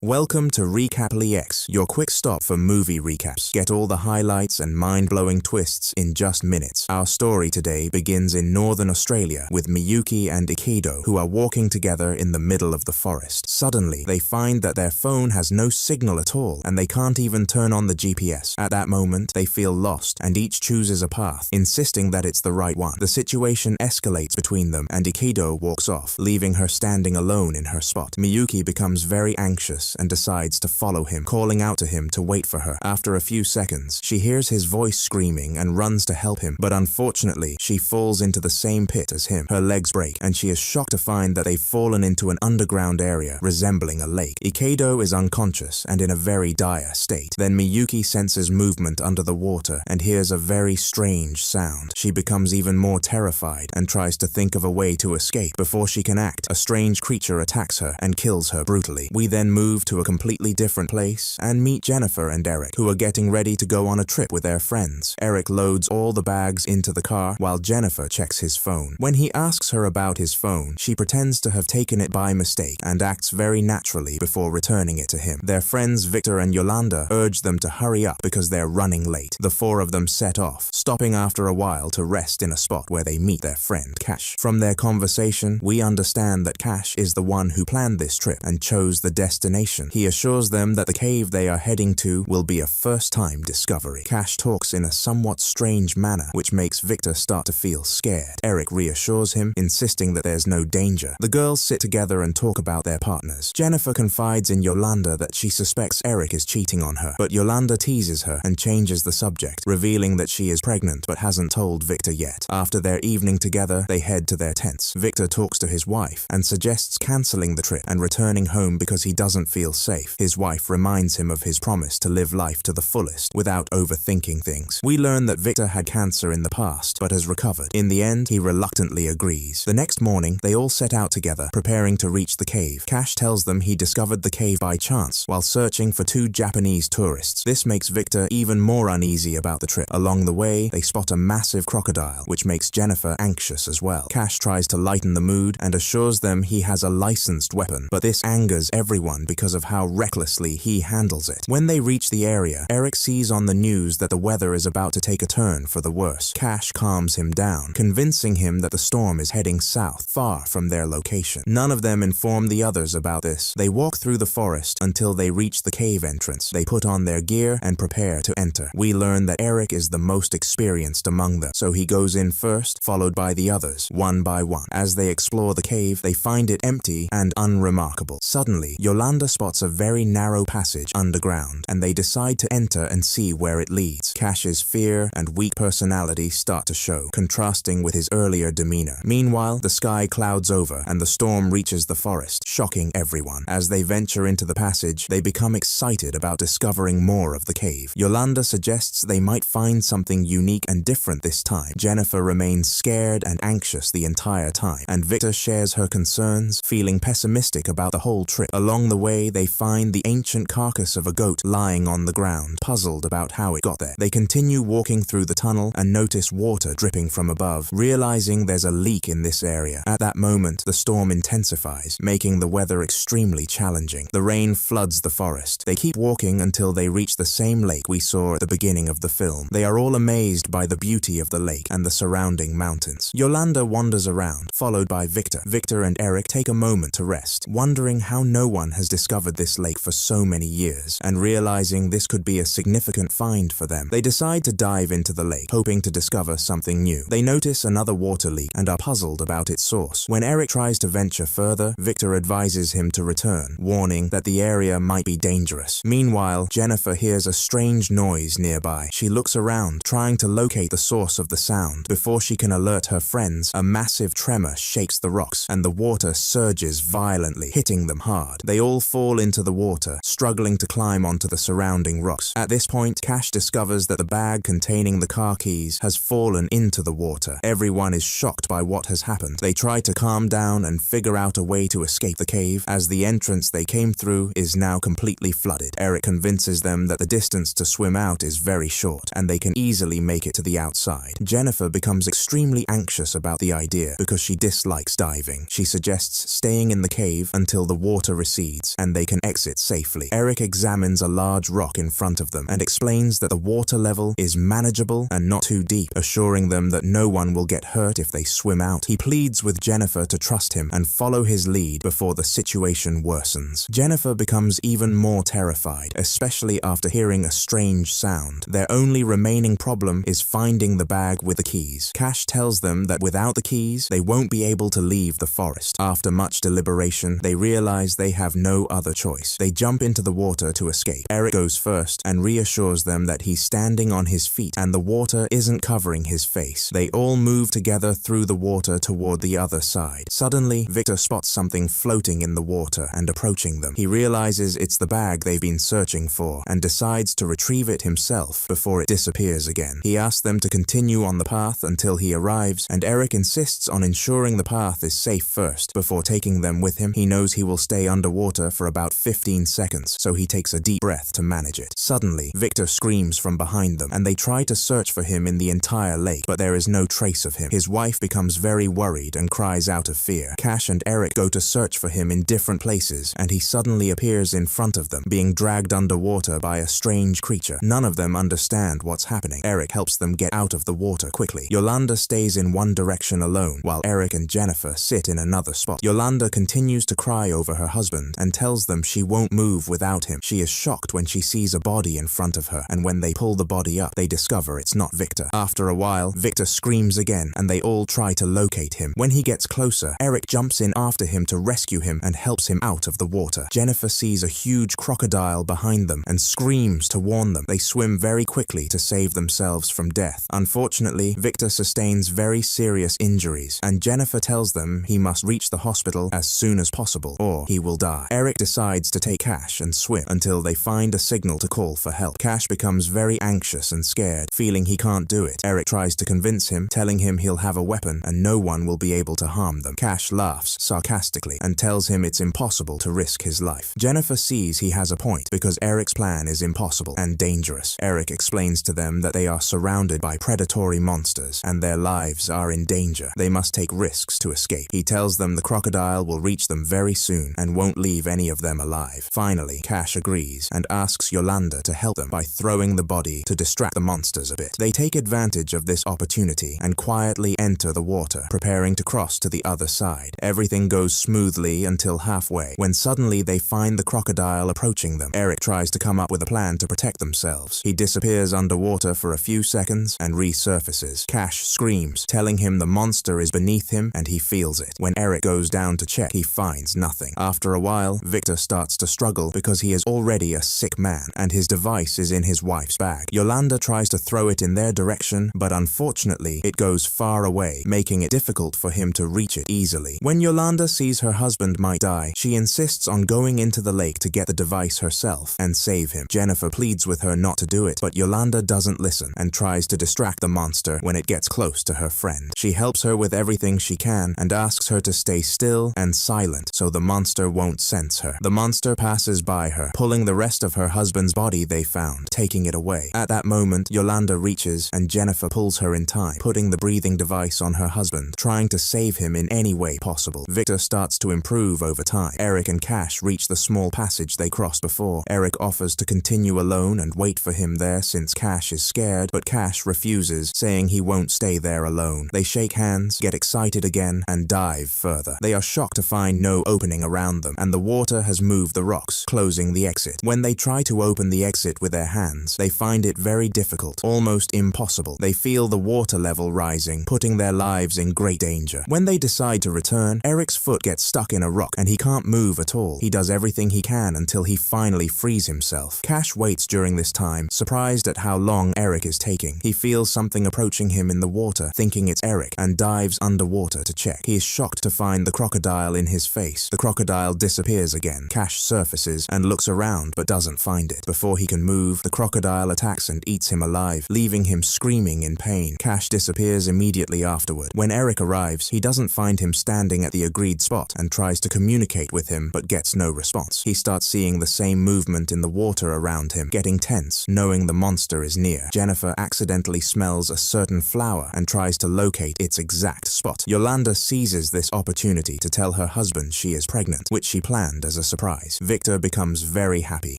Welcome to Recaply X, your quick stop for movie recaps. Get all the highlights and mind-blowing twists in just minutes. Our story today begins in Northern Australia with Miyuki and Ikido, who are walking together in the middle of the forest. Suddenly, they find that their phone has no signal at all, and they can't even turn on the GPS. At that moment, they feel lost, and each chooses a path, insisting that it's the right one. The situation escalates between them, and Ikido walks off, leaving her standing alone in her spot. Miyuki becomes very anxious and decides to follow him, calling out to him to wait for her. After a few seconds, she hears his voice screaming and runs to help him, but unfortunately, she falls into the same pit as him. Her legs break, and she is shocked to find that they've fallen into an underground area resembling a lake. Ikido is unconscious and in a very dire state. Then Miyuki senses movement under the water and hears a very strange sound. She becomes even more terrified and tries to think of a way to escape. Before she can act, a strange creature attacks her and kills her brutally. We then move to a completely different place and meet Jennifer and Eric, who are getting ready to go on a trip with their friends. Eric loads all the bags into the car while Jennifer checks his phone. When he asks her about his phone, she pretends to have taken it by mistake and acts very naturally before returning it to him. Their friends Victor and Yolanda urge them to hurry up because they're running late. The four of them set off, stopping after a while to rest in a spot where they meet their friend Cash. From their conversation, we understand that Cash is the one who planned this trip and chose the destination. He assures them that the cave they are heading to will be a first-time discovery. Cash talks in a somewhat strange manner, which makes Victor start to feel scared. Eric reassures him, insisting that there's no danger. The girls sit together and talk about their partners. Jennifer confides in Yolanda that she suspects Eric is cheating on her, but Yolanda teases her and changes the subject, revealing that she is pregnant but hasn't told Victor yet. After their evening together, they head to their tents. Victor talks to his wife and suggests cancelling the trip and returning home because he doesn't feel safe. His wife reminds him of his promise to live life to the fullest without overthinking things. We learn that Victor had cancer in the past but has recovered. In the end, he reluctantly agrees. The next morning, they all set out together, preparing to reach the cave. Cash tells them he discovered the cave by chance while searching for two Japanese tourists. This makes Victor even more uneasy about the trip. Along the way, they spot a massive crocodile, which makes Jennifer anxious as well. Cash tries to lighten the mood and assures them he has a licensed weapon, but this angers everyone because of how recklessly he handles it. When they reach the area, Eric sees on the news that the weather is about to take a turn for the worse. Cash calms him down, convincing him that the storm is heading south, far from their location. None of them inform the others about this. They walk through the forest until they reach the cave entrance. They put on their gear and prepare to enter. We learn that Eric is the most experienced among them, so he goes in first, followed by the others, one by one. As they explore the cave, they find it empty and unremarkable. Suddenly, Yolanda spots a very narrow passage underground, and they decide to enter and see where it leads. Cash's fear and weak personality start to show, contrasting with his earlier demeanor. Meanwhile, the sky clouds over and the storm reaches the forest, shocking everyone. As they venture into the passage, they become excited about discovering more of the cave. Yolanda suggests they might find something unique and different this time. Jennifer remains scared and anxious the entire time, and Victor shares her concerns, feeling pessimistic about the whole trip. Along the way, they find the ancient carcass of a goat lying on the ground, puzzled about how it got there. They continue walking through the tunnel and notice water dripping from above, realizing there's a leak in this area. At that moment, the storm intensifies, making the weather extremely challenging. The rain floods the forest. They keep walking until they reach the same lake we saw at the beginning of the film. They are all amazed by the beauty of the lake and the surrounding mountains. Yolanda wanders around, followed by Victor. Victor and Eric take a moment to rest, wondering how no one has discovered this lake for so many years, and realizing this could be a significant find for them. They decide to dive into the lake, hoping to discover something new. They notice another water leak and are puzzled about its source. When Eric tries to venture further, Victor advises him to return, warning that the area might be dangerous. Meanwhile, Jennifer hears a strange noise nearby. She looks around, trying to locate the source of the sound. Before she can alert her friends, a massive tremor shakes the rocks, and the water surges violently, hitting them hard. They all fall into the water, struggling to climb onto the surrounding rocks. At this point, Cash discovers that the bag containing the car keys has fallen into the water. Everyone is shocked by what has happened. They try to calm down and figure out a way to escape the cave, as the entrance they came through is now completely flooded. Eric convinces them that the distance to swim out is very short, and they can easily make it to the outside. Jennifer becomes extremely anxious about the idea because she dislikes diving. She suggests staying in the cave until the water recedes, and and they can exit safely. Eric examines a large rock in front of them and explains that the water level is manageable and not too deep, assuring them that no one will get hurt if they swim out. He pleads with Jennifer to trust him and follow his lead before the situation worsens. Jennifer becomes even more terrified, especially after hearing a strange sound. Their only remaining problem is finding the bag with the keys. Cash tells them that without the keys, they won't be able to leave the forest. After much deliberation, they realize they have no other choice. They jump into the water to escape. Eric goes first and reassures them that he's standing on his feet and the water isn't covering his face. They all move together through the water toward the other side. Suddenly, Victor spots something floating in the water and approaching them. He realizes it's the bag they've been searching for and decides to retrieve it himself before it disappears again. He asks them to continue on the path until he arrives, and Eric insists on ensuring the path is safe first before taking them with him. He knows he will stay underwater for about 15 seconds, so he takes a deep breath to manage it. Suddenly, Victor screams from behind them, and they try to search for him in the entire lake, but there is no trace of him. His wife becomes very worried and cries out of fear. Cash and Eric go to search for him in different places, and he suddenly appears in front of them, being dragged underwater by a strange creature. None of them understand what's happening. Eric helps them get out of the water quickly. Yolanda stays in one direction alone, while Eric and Jennifer sit in another spot. Yolanda continues to cry over her husband and tells them she won't move without him. She is shocked when she sees a body in front of her, and when they pull the body up, they discover it's not Victor. After a while, Victor screams again, and they all try to locate him. When he gets closer, Eric jumps in after him to rescue him and helps him out of the water. Jennifer sees a huge crocodile behind them and screams to warn them. They swim very quickly to save themselves from death. Unfortunately, Victor sustains very serious injuries, and Jennifer tells them he must reach the hospital as soon as possible or he will die. Eric decides to take Cash and swim until they find a signal to call for help. Cash becomes very anxious and scared, feeling he can't do it. Eric tries to convince him, telling him he'll have a weapon and no one will be able to harm them. Cash laughs sarcastically and tells him it's impossible to risk his life. Jennifer sees he has a point because Eric's plan is impossible and dangerous. Eric explains to them that they are surrounded by predatory monsters and their lives are in danger. They must take risks to escape. He tells them the crocodile will reach them very soon and won't leave any of them alive. Finally, Cash agrees and asks Yolanda to help them by throwing the body to distract the monsters a bit. They take advantage of this opportunity and quietly enter the water, preparing to cross to the other side. Everything goes smoothly until halfway, when suddenly they find the crocodile approaching them. Eric tries to come up with a plan to protect themselves. He disappears underwater for a few seconds and resurfaces. Cash screams, telling him the monster is beneath him and he feels it. When Eric goes down to check, he finds nothing. After a while, Victor starts to struggle because he is already a sick man and his device is in his wife's bag. Yolanda tries to throw it in their direction, but unfortunately, it goes far away, making it difficult for him to reach it easily. When Yolanda sees her husband might die, she insists on going into the lake to get the device herself and save him. Jennifer pleads with her not to do it, but Yolanda doesn't listen and tries to distract the monster when it gets close to her friend. She helps her with everything she can and asks her to stay still and silent so the monster won't sense her. The monster passes by her, pulling the rest of her husband's body they found, taking it away. At that moment, Yolanda reaches and Jennifer pulls her in time, putting the breathing device on her husband, trying to save him in any way possible. Victor starts to improve over time. Eric and Cash reach the small passage they crossed before. Eric offers to continue alone and wait for him there since Cash is scared, but Cash refuses, saying he won't stay there alone. They shake hands, get excited again, and dive further. They are shocked to find no opening around them, and the water has moved the rocks, closing the exit. When they try to open the exit with their hands, they find it very difficult, almost impossible. They feel the water level rising, putting their lives in great danger. When they decide to return, Eric's foot gets stuck in a rock and he can't move at all. He does everything he can until he finally frees himself. Cash waits during this time, surprised at how long Eric is taking. He feels something approaching him in the water, thinking it's Eric, and dives underwater to check. He is shocked to find the crocodile in his face. The crocodile disappears again. Cash surfaces and looks around but doesn't find it. Before he can move, the crocodile attacks and eats him alive, leaving him screaming in pain. Cash disappears immediately afterward. When Eric arrives, he doesn't find him standing at the agreed spot and tries to communicate with him but gets no response. He starts seeing the same movement in the water around him, getting tense, knowing the monster is near. Jennifer accidentally smells a certain flower and tries to locate its exact spot. Yolanda seizes this opportunity to tell her husband she is pregnant, which she planned as a surprise. Victor becomes very happy.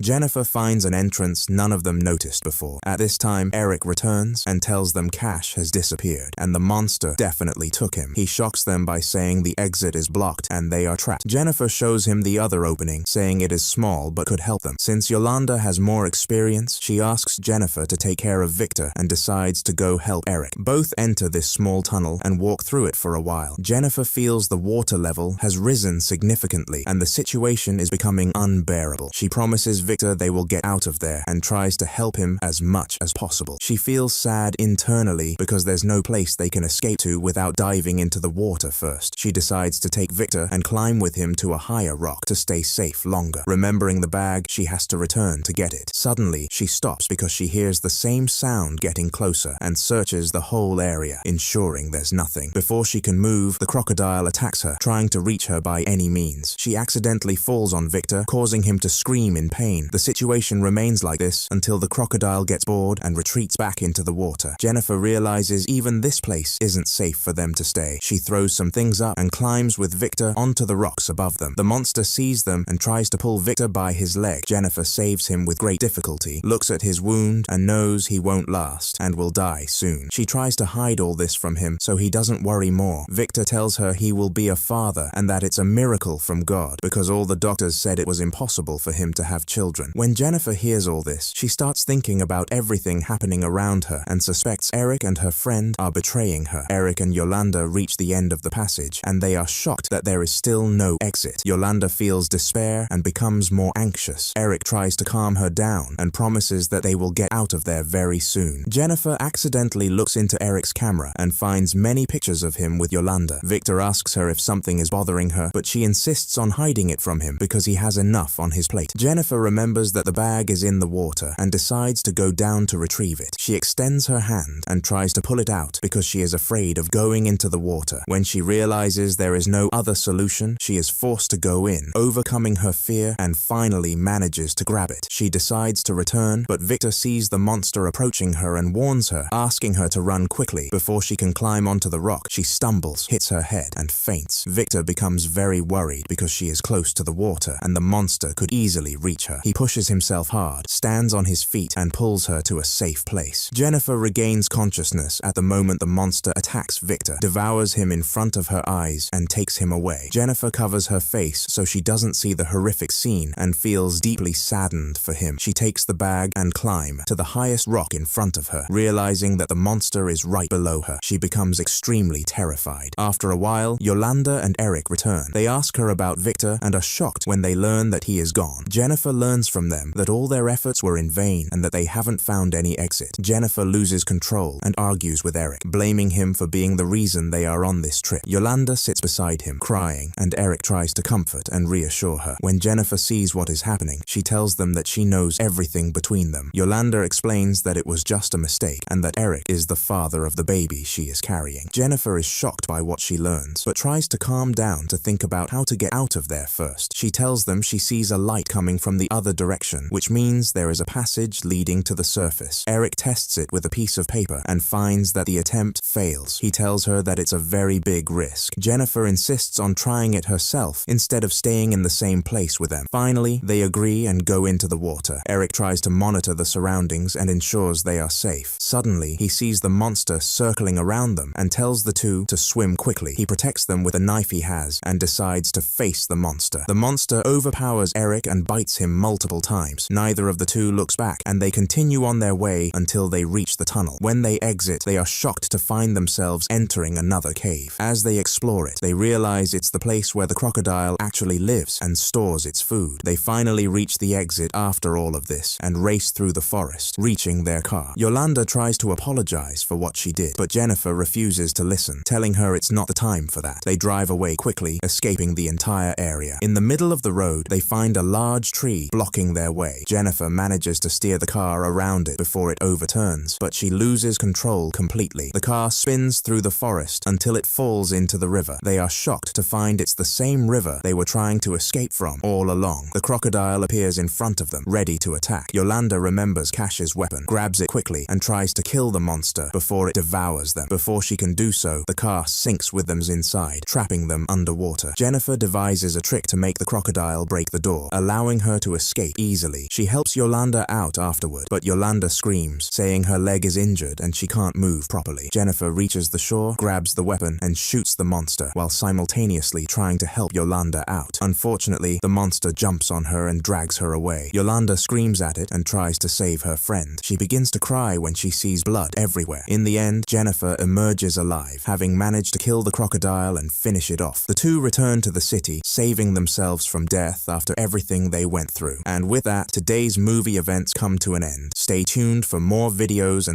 Jennifer finds an entrance none of them noticed before. At this time, Eric returns and tells them Cash has disappeared, and the monster definitely took him. He shocks them by saying the exit is blocked and they are trapped. Jennifer shows him the other opening, saying it is small but could help them. Since Yolanda has more experience, she asks Jennifer to take care of Victor and decides to go help Eric. Both enter this small tunnel and walk through it for a while. Jennifer feels the water level has risen significantly and the situation is becoming unbearable. She promises Victor they will get out of there and tries to help him as much as possible. She feels sad internally because there's no place they can escape to without diving into the water first. She decides to take Victor and climb with him to a higher rock to stay safe longer. Remembering the bag, she has to return to get it. Suddenly, she stops because she hears the same sound getting closer and searches the whole area, ensuring there's nothing. Before she can move, the crocodile attacks her, trying to reach her by any means. She accidentally falls on Victor, causing him to scream in pain. The situation remains like this until the crocodile gets bored and retreats back into the water. Jennifer realizes even this place isn't safe for them to stay. She throws some things up and climbs with Victor onto the rocks above them. The monster sees them and tries to pull Victor by his leg. Jennifer saves him with great difficulty, looks at his wound and knows he won't last and will die soon. She tries to hide all this from him so he doesn't worry more. Victor tells her he will be a father and that it's a miracle from God because all the doctors said it was impossible for him to have children. When Jennifer hears all this, she starts thinking about everything happening around her and suspects Eric and her friend are betraying her. Eric and Yolanda reach the end of the passage and they are shocked that there is still no exit. Yolanda feels despair and becomes more anxious. Eric tries to calm her down and promises that they will get out of there very soon. Jennifer accidentally looks into Eric's camera and finds many pictures of him with Yolanda. Victor asks her if something is bothering her, but she insists on hiding it from him because he has enough on his plate. Jennifer remembers that the bag is in the water and decides to go down to retrieve it. She extends her hand and tries to pull it out because she is afraid of going into the water. When she realizes there is no other solution, she is forced to go in, overcoming her fear and finally manages to grab it. She decides to return, but Victor sees the monster approaching her and warns her, asking her to run quickly. Before she can climb onto the rock, she stumbles, hits her head, and faints. Victor becomes very worried because she is close to the water and the monster could easily reach her. He pushes himself hard, stands on his feet, and pulls her to a safe place. Jennifer regains consciousness at the moment the monster attacks Victor, devours him in front of her eyes, and takes him away. Jennifer covers her face so she doesn't see the horrific scene and feels deeply saddened for him. She takes the bag and climb to the highest rock in front of her, realizing that the monster is right below her. She becomes extremely terrified. After a while, Yolanda and Eric return. They ask her about Victor and are shocked when they learn that he is gone. Jennifer learns from them that all their efforts were in vain and that they haven't found any exit. Jennifer loses control and argues with Eric, blaming him for being the reason they are on this trip. Yolanda sits beside him, crying, and Eric tries to comfort and reassure her. When Jennifer sees what is happening, she tells them that she knows everything between them. Yolanda explains that it was just a mistake and that Eric is the father of the baby she is carrying. Jennifer is shocked by what she learns, but tries to calm down to think about how to get out of there first. She tells them she sees a light coming from the other direction, which means there is a passage leading to the surface. Eric tests it with a piece of paper and finds that the attempt fails. He tells her that it's a very big risk. Jennifer insists on trying it herself instead of staying in the same place with them. Finally, they agree and go into the water. Eric tries to monitor the surroundings and ensures they are safe. Suddenly, he sees the monster circling around them and tells the two to swim quickly. He protects them with a knife he has and decides to face the monster. The monster overpowers Eric and bites him multiple times. Neither of the two looks back and they continue on their way until they reach the tunnel. When they exit, they are shocked to find themselves entering another cave. As they explore it, they realize it's the place where the crocodile actually lives and stores its food. They finally reach the exit after all of this and race through the forest, reaching their car. Yolanda tries to apologize for what she did, but Jennifer refuses to listen, telling her it's not the time for that. They drive away quickly, escaping the entire area. In the middle of the road, they find a large tree blocking their way. Jennifer manages to steer the car around it before it overturns, but she loses control completely. The car spins through the forest until it falls into the river. They are shocked to find it's the same river they were trying to escape from all along. The crocodile appears in front of them, ready to attack. Yolanda remembers Cash's weapon, grabs it quickly, and tries to kill the monster before it devours them. Before she can do so, the car sinks with them inside, trapping them underwater. Jennifer devises a trick to make the crocodile break the door, allowing her to escape easily. She helps Yolanda out afterward, but Yolanda screams, saying her leg is injured and she can't move properly. Jennifer reaches the shore, grabs the weapon, and shoots the monster, while simultaneously trying to help Yolanda out. Unfortunately, the monster jumps on her and drags her away. Yolanda screams at it and tries to save her friend. She begins to cry when she sees blood everywhere. In the end, Jennifer emerges alive, having managed to kill the crocodile and finish it off. The two return to the city, saving themselves from death after everything they went through. And with that, today's movie events come to an end. Stay tuned for more videos and